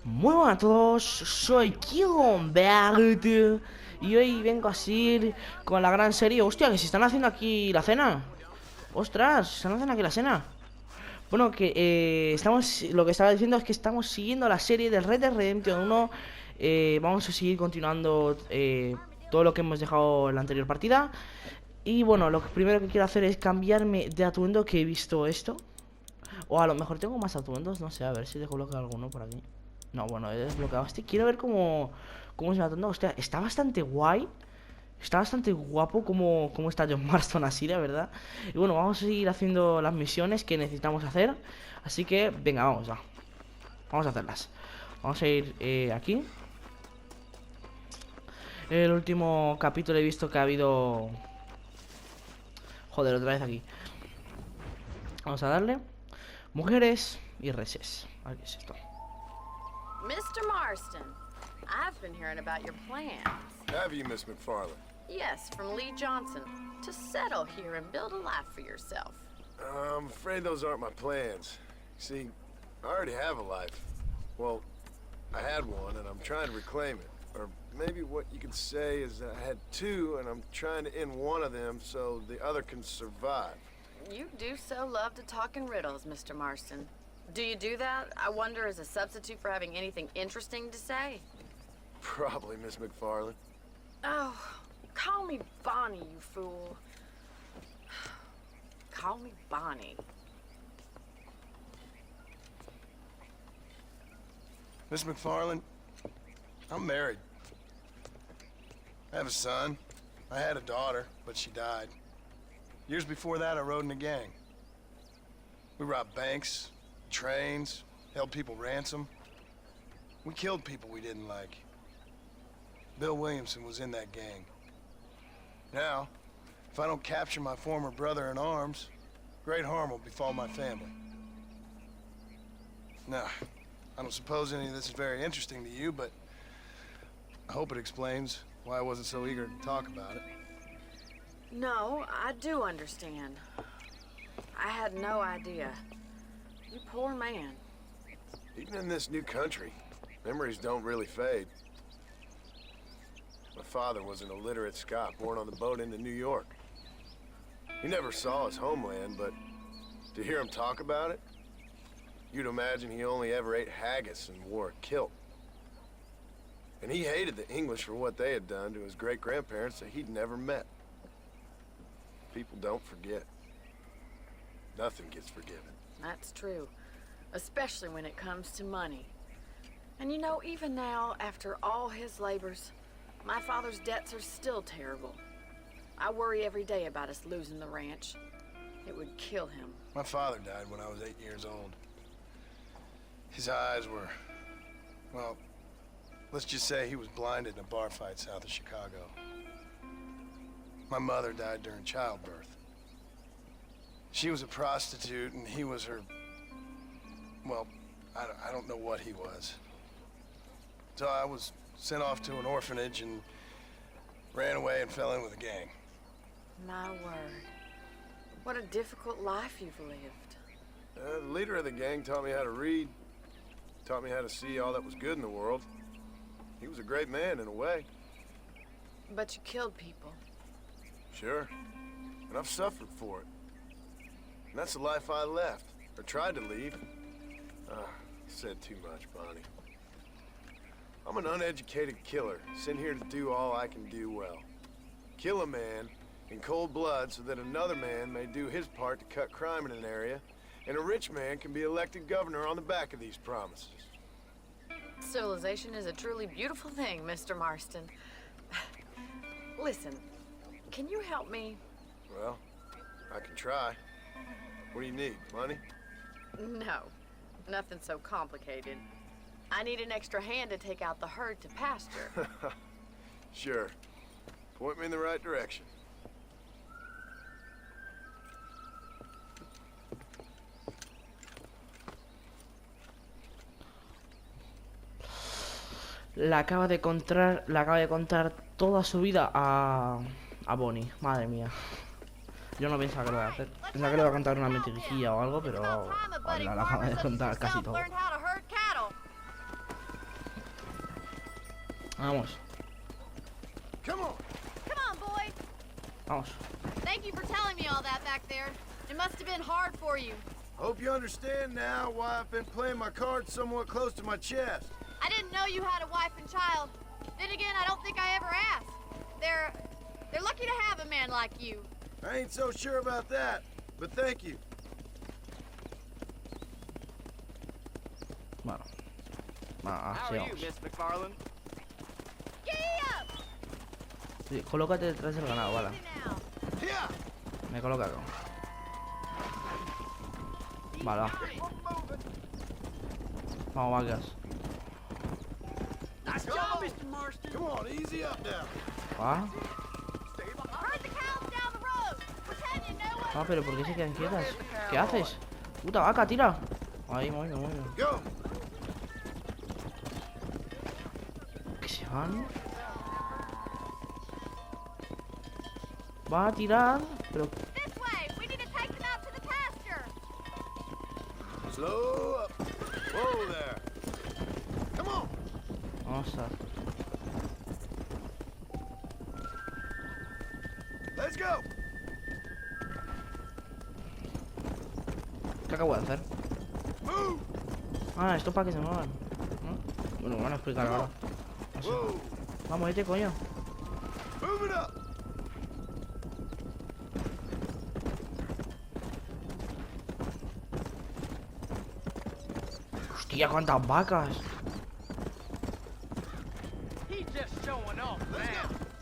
Muy buenas a todos, soy Kilombert y hoy vengo así con la gran serie. Hostia, que se están haciendo aquí la cena. Ostras, se están haciendo aquí la cena. Bueno, que lo que estaba diciendo es que estamos siguiendo la serie del Red Dead Redemption 1. Vamos a seguir continuando todo lo que hemos dejado en la anterior partida. Y bueno, lo primero que quiero hacer es cambiarme de atuendo, que he visto esto. O a lo mejor tengo más atuendos, no sé, a ver si desbloqueo alguno por aquí. No, bueno, he desbloqueado este. Quiero ver cómo es el atuendo. Hostia, está bastante guay. Está bastante guapo cómo está John Marston así, la verdad. Y bueno, vamos a seguir haciendo las misiones que necesitamos hacer. Así que, venga, vamos ya. Vamos a hacerlas. Vamos a ir aquí. El último capítulo he visto que ha habido... Joder, otra vez aquí. Vamos a darle. Mujeres y reses. A ver qué es esto. Mr. Marston, I've been hearing about your plans. Have you, Miss McFarland? Yes, from Lee Johnson, to settle here and build a life for yourself. I'm afraid those aren't my plans. See, I already have a life. Well, I had one, and I'm trying to reclaim it. Or maybe what you could say is that I had two, and I'm trying to end one of them so the other can survive. You do so love to talk in riddles, Mr. Marston. Do you do that, I wonder, as a substitute for having anything interesting to say? Probably, Miss McFarland. Oh, call me Bonnie, you fool. Call me Bonnie. Miss McFarland, I'm married. I have a son. I had a daughter, but she died. Years before that, I rode in a gang. We robbed banks, trains, held people ransom. We killed people we didn't like. Bill Williamson was in that gang. Now, if I don't capture my former brother in arms, great harm will befall my family. Now, I don't suppose any of this is very interesting to you, but I hope it explains why I wasn't so eager to talk about it. No, I do understand. I had no idea. You poor man. Even in this new country, memories don't really fade. My father was an illiterate Scot born on the boat into New York. He never saw his homeland, but to hear him talk about it, you'd imagine he only ever ate haggis and wore a kilt. And he hated the English for what they had done to his great-grandparents that he'd never met. People don't forget. Nothing gets forgiven. That's true. Especially when it comes to money. And you know, even now, after all his labors, my father's debts are still terrible. I worry every day about us losing the ranch. It would kill him. My father died when I was 8 years old. His eyes were, well, let's just say he was blinded in a bar fight south of Chicago. My mother died during childbirth. She was a prostitute, and he was her... Well, I don't know what he was. So I was sent off to an orphanage and ran away and fell in with a gang. My word. What a difficult life you've lived. The leader of the gang taught me how to read, taught me how to see all that was good in the world. He was a great man in a way. But you killed people. Sure. And I've suffered for it. And that's the life I left, or tried to leave. Said too much, Bonnie. I'm an uneducated killer, sent here to do all I can do well. Kill a man in cold blood so that another man may do his part to cut crime in an area, and a rich man can be elected governor on the back of these promises. Civilization is a truly beautiful thing, Mr. Marston. Listen, can you help me? Well, I can try. What do you need, money? No, nothing so complicated. I need an extra hand to take out the herd to pasture. Sure. Point me in the right direction. Le acaba de contar toda su vida a Bonnie. Madre mía. Yo no pensaba que lo iba a hacer. Pensaba que le iba a contar una mentirijilla o algo, pero le acaba de contar casi todo. Vamos, Come on. Come on, boy. vamos. Thank you for telling me all that back there. It must have been hard for you. Hope you understand now why I've been playing my cards somewhat close to my chest. I didn't know you had a wife and child. Then again, I don't think I ever asked. They're lucky to have a man like you. I ain't so sure about that, but thank you. Bueno. How Así are you, vamos. Miss McFarland? Giddy up! Sí, colócate detrás del ganado, vale. Easy now. Yeah. Me coloca acá. Vale, va. Vamos, vacas. Nice job, Mr. Marston. Come on, easy up now. Va. Herd the cows down the road. Pretend you know what. Ah, pero ¿por qué se quedan quietas? ¿Qué haces? Puta vaca, tira. Ahí, moviendo, moviendo. Go. ¿Qué se van? Va a tirar, pero This way. We need to take them out to the pasture. Slow up. Whoa there. Come on. vamos a... Let's go. ¿Qué acabo de hacer? Move. Ah, esto para que se muevan, ¿no? Bueno, me van a explicar ahora. No sé. Whoa. Vamos, vete, coño. Move it up. Hostia, cuántas vacas. He's just showing off now.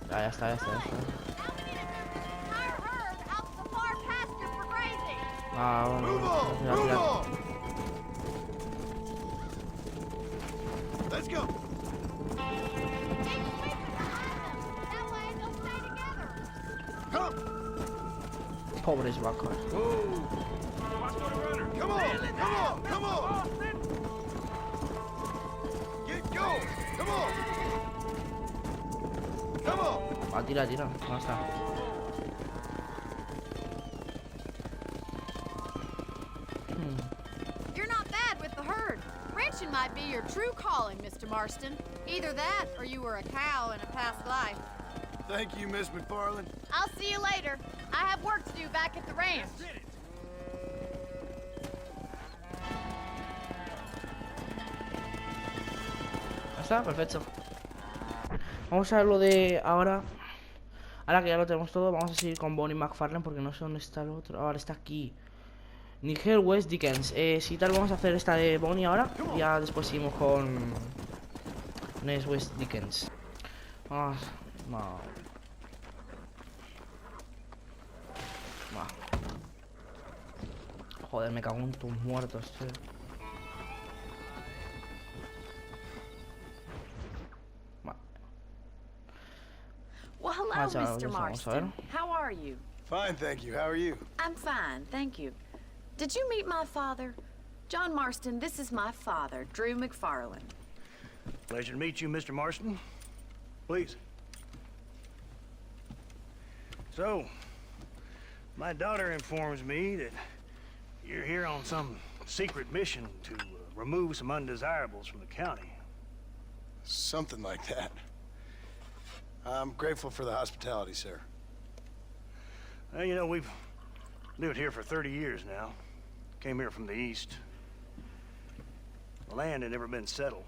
Ya está, ya está, ya está. Now we need to move this entire herd out to the far pasture for grazing. Ah, bueno, Move on. tira, Move tira. on. Let's go. Keep sweeping behind them. That way they'll stay together. Come. Pobres vacas. Whoa. Come on. Come on. Come on. Get going. Come on. Come on. Va, tira, tira. ¿Dónde está? You're not bad with the herd. Ranching might be your true calling, Mr. Marston. Either that, or you were a cow in a past life. Thank you, Miss McFarland. I'll see you later. I have work to do back at the ranch. Ya está, perfecto. Vamos a ver lo de ahora. Ahora que ya lo tenemos todo, vamos a seguir con Bonnie McFarlane porque no sé dónde está el otro. Ahora está aquí. Nigel West Dickens. Si tal, vamos a hacer esta de Bonnie ahora. Y ya después seguimos con Ness West Dickens. Ah, no. Va. Joder, me cago en tus muertos, tío. Va. Well, hello, Ah, chao, Mr. vamos a ver. Marston. How are you? Fine, thank you. How are you? I'm fine, thank you. Did you meet my father? John Marston, this is my father, Drew McFarland. Pleasure to meet you, Mr. Marston. Please. So, my daughter informs me that you're here on some secret mission to remove some undesirables from the county. Something like that. I'm grateful for the hospitality, sir. Well, you know, we've lived here for 30 years now. Came here from the east. The land had never been settled.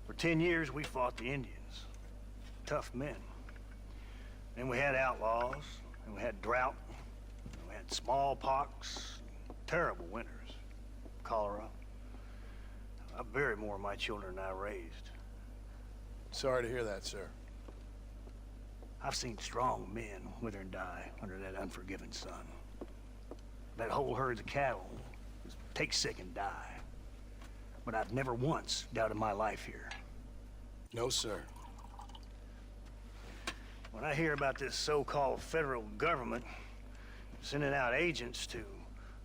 For 10 years, we fought the Indians. Tough men. Then we had outlaws, and we had drought, and we had smallpox, terrible winters, cholera. I buried more of my children than I raised. Sorry to hear that, sir. I've seen strong men wither and die under that unforgiving sun. That whole herds of cattle just take sick and die. But I've never once doubted my life here. No, sir. When I hear about this so-called federal government sending out agents to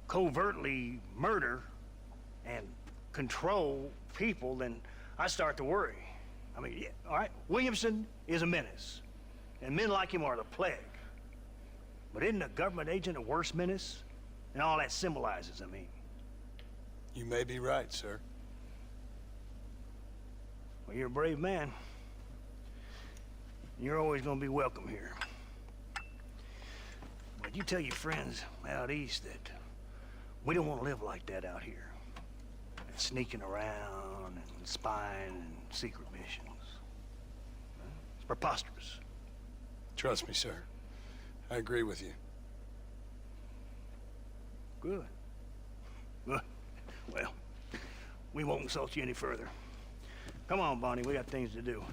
covertly murder and control people, then I start to worry. I mean, yeah, all right, Williamson is a menace, and men like him are the plague. But isn't a government agent a worse menace? And all that symbolizes, I mean. You may be right, sir. Well, you're a brave man. You're always gonna be welcome here. But you tell your friends out east that we don't want to live like that out here. Sneaking around and spying and secret missions. It's preposterous. Trust me, sir. I agree with you. Good. Good. Well, we won't insult you any further. Come on, Bonnie, we got things to do.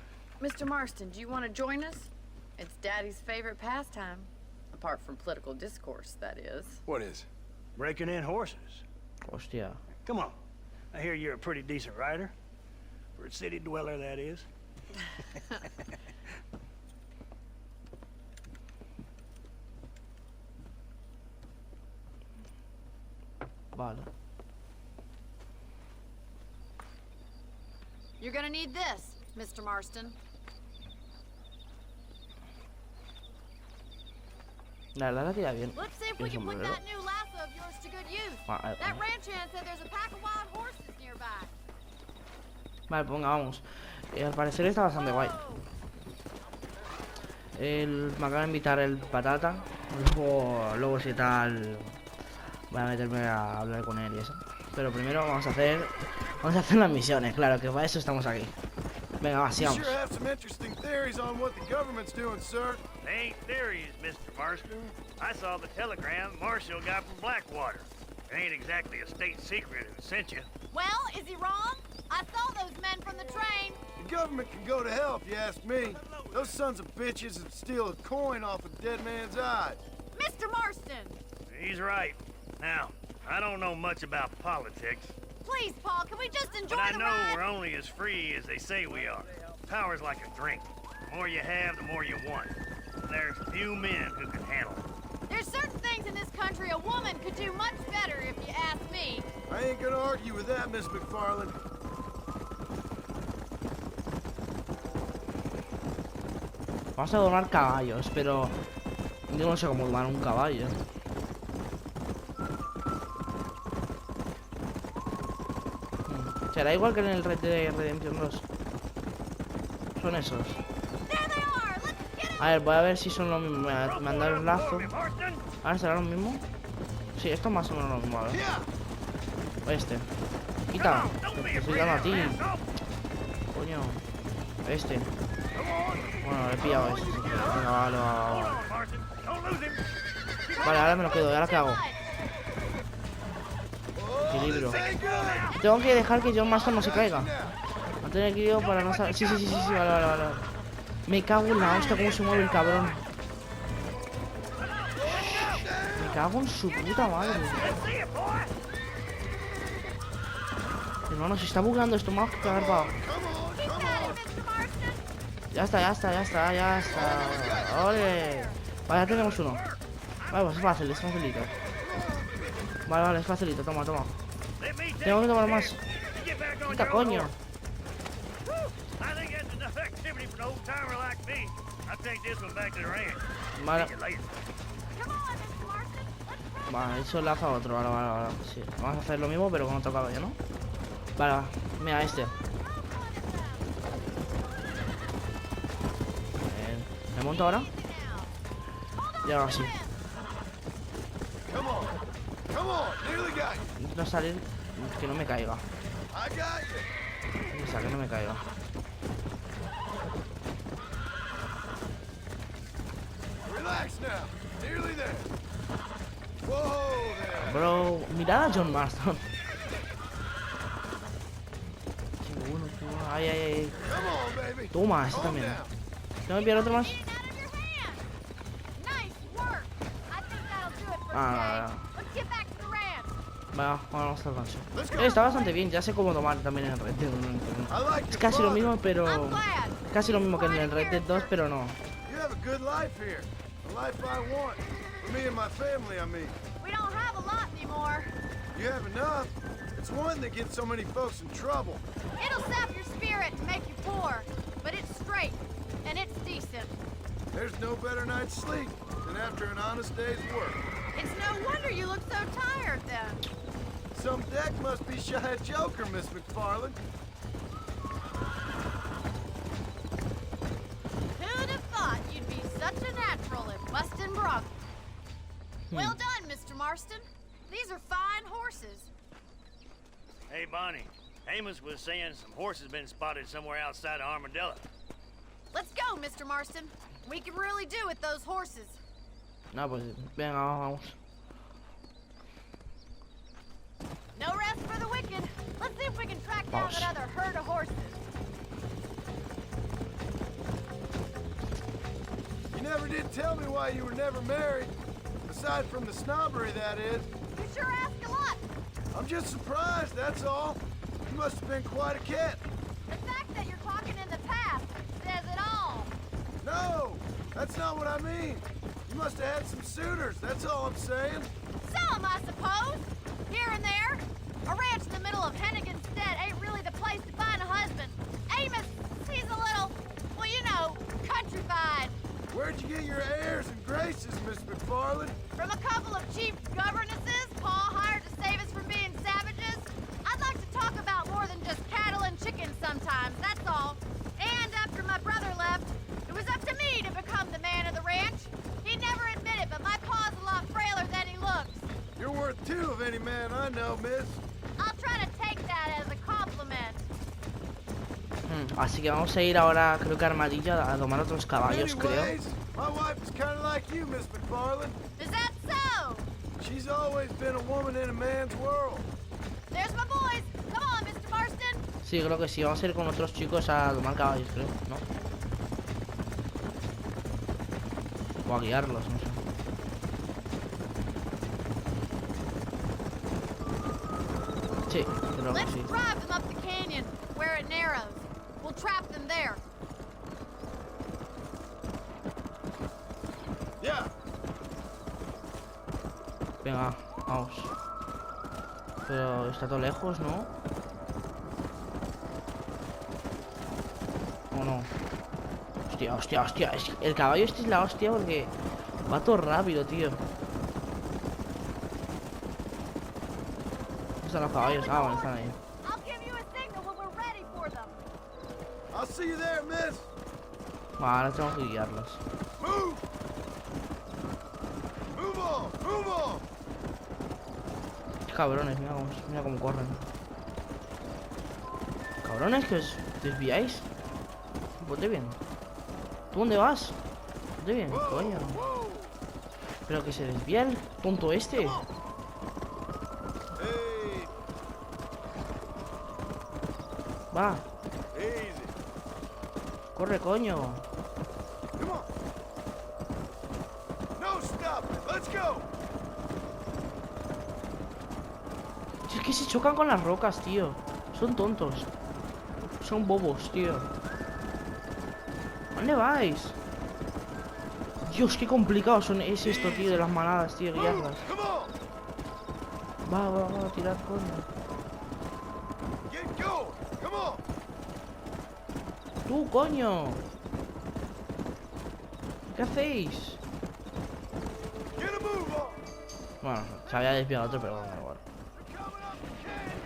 Mr. Marston, do you want to join us? It's Daddy's favorite pastime. Apart from political discourse, that is. What is? Breaking in horses. Hostia. Come on. I hear you're a pretty decent rider. For a city dweller, that is. Vale. You're gonna need this, Mr. Marston. La verdad la tira bien. Let's see if El we can put sombrero. that new lasso of yours to good use. Vale, That ranch hand said there's a pack of wild horses nearby. vale, ponga, vamos. Al parecer está bastante guay. Me acaba de invitar el patata. Luego si tal voy a meterme a hablar con él y eso. Pero primero vamos a hacer las misiones, claro, que para eso estamos aquí. Venga, va, You sigamos. sure have some interesting theories on what the government's doing, sir. They ain't theories, Mr. Marston. I saw the telegram Marshall got from Blackwater. It ain't exactly a state secret who sent you. Well, is he wrong? I saw those men from the train. The government can go to hell if you ask me. Those sons of bitches would steal a coin off a dead man's eyes. Mr. Marston! He's right. Now, I don't know much about politics, Please, Paul, can we just enjoy but I the know ride? we're only as free as they say we are. Power's like a drink. The more you have, the more you want. There's few men who can handle it. There's certain things in this country a woman could do much better, if you ask me. I ain't gonna argue with that, Miss McFarland. Vamos a domar caballos, pero yo no sé cómo domar un caballo. Será igual que en el Red Dead Redemption 2. Son esos. There they are! Let's get him! A ver, voy a ver si son los mismos. Me han dado el lazo. Marston! A ver, ¿será lo mismo? Sí, esto es más o menos lo mismo, a ver. Yeah. O este. Quita. Te estoy dando a ti. Coño. Este. Bueno, le he pillado este. Venga, vale, vale, vale. Marston, don't lose him. Vale, ahora me lo quedo. ¿Y ahora qué hago? Equilibrio. Tengo que dejar que John Marston no se caiga. No tener equilibrio para no saber. Sí, vale, vale, vale. Me cago en la hostia, cómo se mueve el cabrón. Me cago en su puta madre. See it, boy. Hermano, se está bugueando esto, me va a cagar pa. Keep at it, Mr. Marston! Ya está. ¡Ole! Vale, ya tenemos uno. Vale, pues es fácil, es facilito. Vale, es facilito, toma. Let me take Tengo que tomar you más. there. Get back on Quita, your own coño. horse. I think that's enough activity for an old timer like me. I'll take this one back to the ranch. Vale, See you later. Come on, Mr. Marston! Let's run! vale, eso enlaza a otro. Vale. Sí, vamos a hacer lo mismo, pero con otro caballo, ¿no? Vale, va. Mira, este. ¿Me monto ahora? Y ahora sí. Come on, nearly got you. Intento salir que no me caiga. I got you. O sea, que no me caiga. Relax now. Nearly there. Whoa there. Bro, mirad a John Marston. Qué bueno. Ay. Come on, baby. Toma, este Calm también. down. ¿Tengo que pillar otro más? Get it out of your hand! Nice work! I think that'll do it for Ah, today. Let's get back to the ranch. Va, vamos al rancho. Let's go. Está bastante bien, ya sé cómo tomar también en el Red Dead. I like Es your casi lo father. mismo, pero... I'm glad. Casi lo mismo que en el Red Dead 2, pero no. You have a good life here. The life I want. For me and my family, I mean. We don't have a lot anymore. You have enough. It's one that gets so many folks in trouble. It'll sap your spirit and make you poor. But it's straight. And it's decent. There's no better night's sleep than after an honest day's work. It's no wonder you look so tired then. Some deck must be shy of Joker, Miss McFarland. Well done, Mr. Marston. These are fine horses. Hey, Bonnie. Amos was saying some horses been spotted somewhere outside of Armadillo. Let's go, Mr. Marston. We can really do with those horses. No, pues venga, vamos. No rest for the wicked. Let's see if we can track down Vamos. that other herd of horses. You never did tell me why you were never married. Aside from the snobbery, that is. You sure ask a lot. I'm just surprised, that's all. You must have been quite a kid. The fact that you're talking in the past says it all. No, that's not what I mean. You must have had some suitors, that's all I'm saying. Some, I suppose. Here and there. A ranch in the middle of Hennigan's Stead ain't really the place to find a husband. Amos, he's a little, well, you know, countrified. Where'd you get your airs and graces, Miss McFarland? From a couple of cheap governesses Pa hired to save us from being savages. I'd like to talk about more than just cattle and chickens sometimes, that's all. And after my brother left, it was up to me to become the man of the ranch. He'd never admit it, but my pa's a lot frailer than he looks. You're worth two of any man I know, miss. I'll try to take that as a compliment. Así que vamos a ir ahora, creo que a Armadillo, a tomar otros caballos, creo. Anyways, my wife is kind of like you, Miss McFarland. Is that so? She's always been a woman in a man's world. There's my boys. Come on, Mr. Marston. Sí, creo que sí. Vamos a ir con otros chicos a tomar caballos, creo, ¿no? O a guiarlos, no sé. Sí, creo que Let's sí. drive them up the canyon where it narrows. We'll trap them there. Yeah. Venga, vamos. Pero está todo lejos, ¿no? ¿O no? Hostia, hostia, hostia. El caballo este es la hostia porque va todo rápido, tío. ¿Dónde están los caballos? Ah, bueno, están ahí. I'll give you a signal when we're ready for them. I'll see you there, miss. Vale, ahora tengo que guiarlos. Move! Move on! Move on! Qué cabrones, mira cómo corren. Cabrones, que os desviáis. Ponte bien. ¿Tú dónde vas? Ponte bien, coño. Whoa! Pero que se desvía el tonto este. Hey! Va, Easy. corre, coño. Come on. No stopping. Let's go. Si es que se chocan con las rocas, tío. Son tontos. Son bobos, tío. ¿Dónde vais? Dios, qué complicado es esto, tío, de las manadas, tío, guiarlas. Come on. Va, tirad, coño. Get going. Come on. Tú, coño. ¿Qué hacéis? Get a move on. Bueno, se había desviado otro, pero bueno, igual. We're coming up the canyon.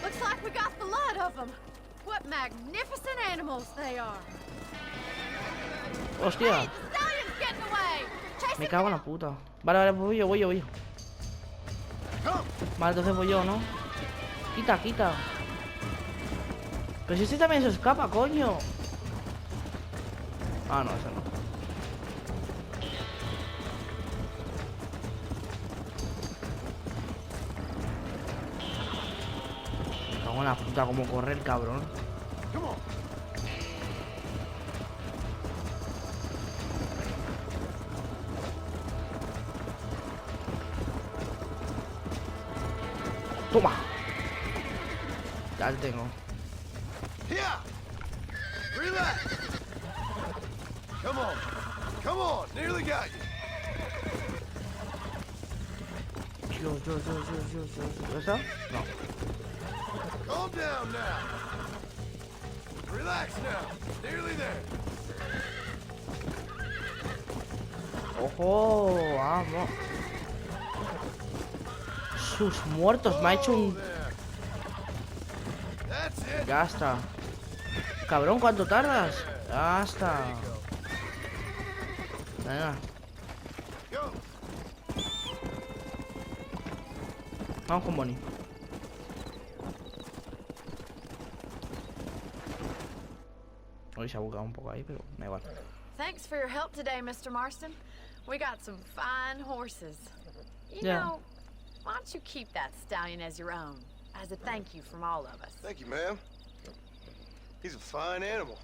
Looks like we got the lot of them. What magnificent animals they are. Hostia, Hey, the stallion's getting away. Chase me it cago en la down. puta. Vale, voy yo. Come. Vale, entonces voy yo, ¿no? Quita. Pero si este también se escapa, coño. Ah, no, eso no. Me cago en la puta, como corre el cabrón. Come on. Toma. Ya lo tengo. Here. Relax. Come on. Come on. Nearly got you. ¿Ya está? No. Calm down now. Relax now. Nearly there. ¡Ojo! ¡Vamos! Sus muertos, me ha hecho Whoa un... there. That's it. Ya está. Cabrón, ¿cuánto tardas? Ya está. Venga. Vamos con Bonnie. Hoy se ha bugueado un poco ahí, pero me da igual. Thanks for your help today, Mr. Marston. We got some fine horses. You Yeah. know, why don't you keep that stallion as your own, as a thank you from all of us? Thank you, ma'am. He's a fine animal.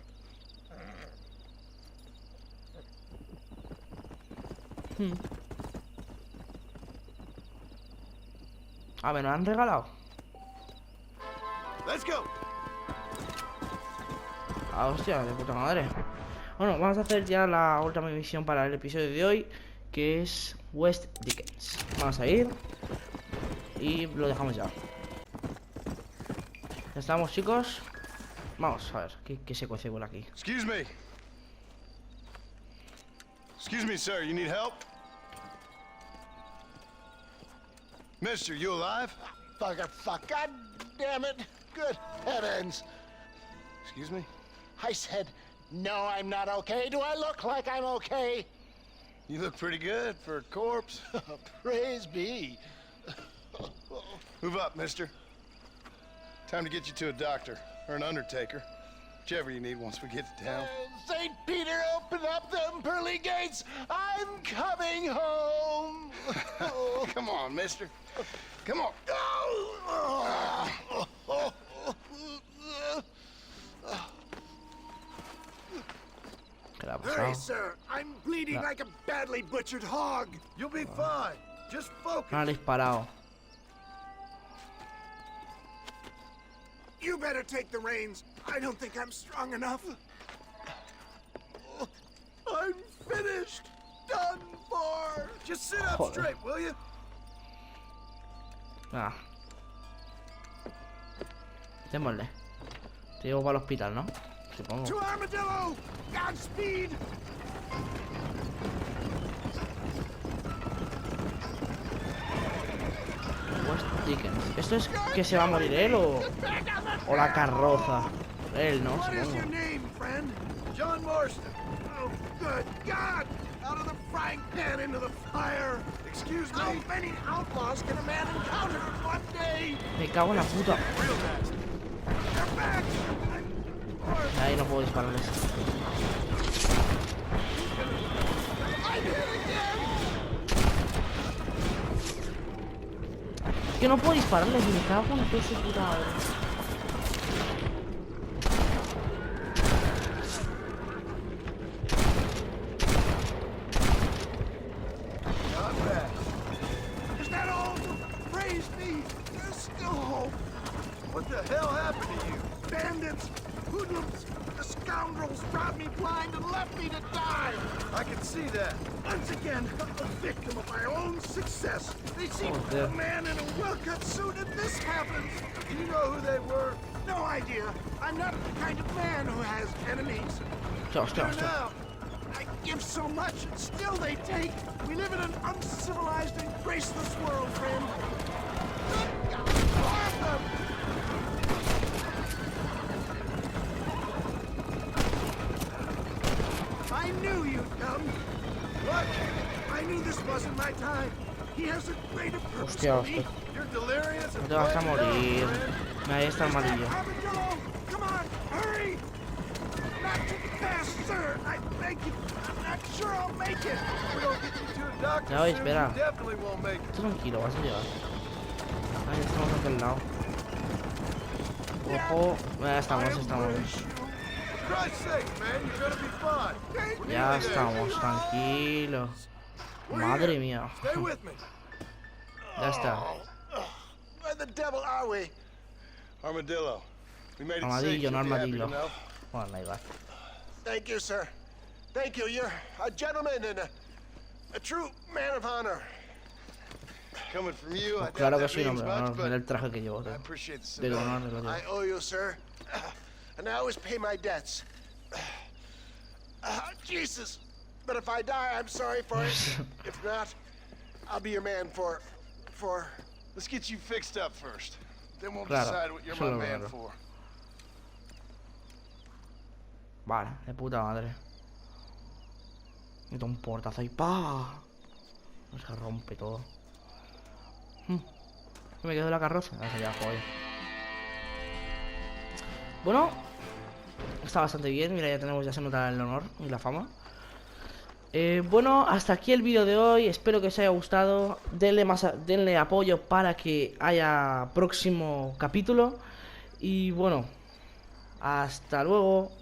Ah, me lo han regalado. Let's go. Ah, hostia, de puta madre. Bueno, vamos a hacer ya la última misión para el episodio de hoy, que es West Dickens. Vamos a ir y lo dejamos ya. Ya estamos, chicos. Vamos a ver qué secuencia vuela aquí. Excuse me. Excuse me, sir. You need help? Mister, you alive? Fuck. God damn it. Good heavens. Excuse me? I said, no, I'm not okay. Do I look like I'm okay? You look pretty good for a corpse. Praise be. Move up, mister. Time to get you to a doctor or an undertaker. Whichever you need once we get to town. St. Peter, open up them pearly gates. I'm coming home. Come on, mister. Come on. ¿Qué le ha Hurry, pasado? sir. I'm bleeding like a badly butchered hog. You'll be fine. Just focus. Me han disparado. You better take the reins. I don't think I'm strong enough. I'm finished. Done for. Just sit up Joder. straight, will you? Ah. Démosle. Te llevo para el hospital, ¿no? Supongo. To Armadillo! Godspeed! West Dickens. ¿Esto es que se va a morir él o la carroza? Él, ¿no? What is Supongo. your name, friend? John Marston. Oh, good God! Out of the frying pan into the fire! Excuse How me. many outlaws can a man encounter in one day? Me cago en la puta. Real nasty. They're back! Ahí no puedo dispararles. I did it again! Es que no puedo dispararles y me cago en todo su puta madre. Not bad. Is that all? Praise be! There's still hope! What the hell happened to you? Bandits! Hoodlums! The scoundrels brought me blind and left me to die! I can see that. Once again, a victim of my own success. They seem Oh, dear. a man in a well-cut suit and this happens. Do you know who they were? No idea. I'm not the kind of man who has enemies. Hostia, hostia, Turn hostia. out. I give so much and still they take. We live in an uncivilized and graceless world, friend. Good God, more of them! I knew you'd come. What? I knew this wasn't my time. He has a greater purpose Hostia, for me. hostia. You're delirious No and te vas a playing dumb, morir. friend. Ahí está el amarillo. Armadillo, come on, hurry! Not too fast, sir. I beg you. I'm not sure I'll make it. We don't get you to a doctor Ya voy, soon, espera. you definitely won't make it. Tú tranquilo, vas a llegar. Ahí estamos a aquel lado. Ojo. Ya estamos, estamos. For Christ's sake, man, you're gonna be fine. We're Ya nearly there. estamos, tranquilo. Madre mía. Stay with me. Ya está. Where the devil are we? Armadillo. We made it safe. Armadillo, no You'll be happy armadillo. to know. Bueno, ahí va. Thank you, sir. Thank you. You're a gentleman and a true man of honor. Coming from you, I Pues claro doubt que that soy un means hombre, much, no, but mira el traje que llevo. I Tío. appreciate the Del civility. honor, lo I llevo. owe you, sir. And I always pay my debts. Jesus. But if I die, I'm sorry for it. If not, I'll be your man for... Let's get you fixed up first. Then we'll Claro, decide what you're eso es my lo man raro. for. Vale, de puta madre. Meto un portazo y ¡pa! No se rompe todo. Me quedo la carroza. Eso ya, joder. Bueno, está bastante bien. Mira, ya se nota el honor y la fama. Bueno, hasta aquí el vídeo de hoy. Espero que os haya gustado. Denle apoyo para que haya próximo capítulo. Y bueno, hasta luego.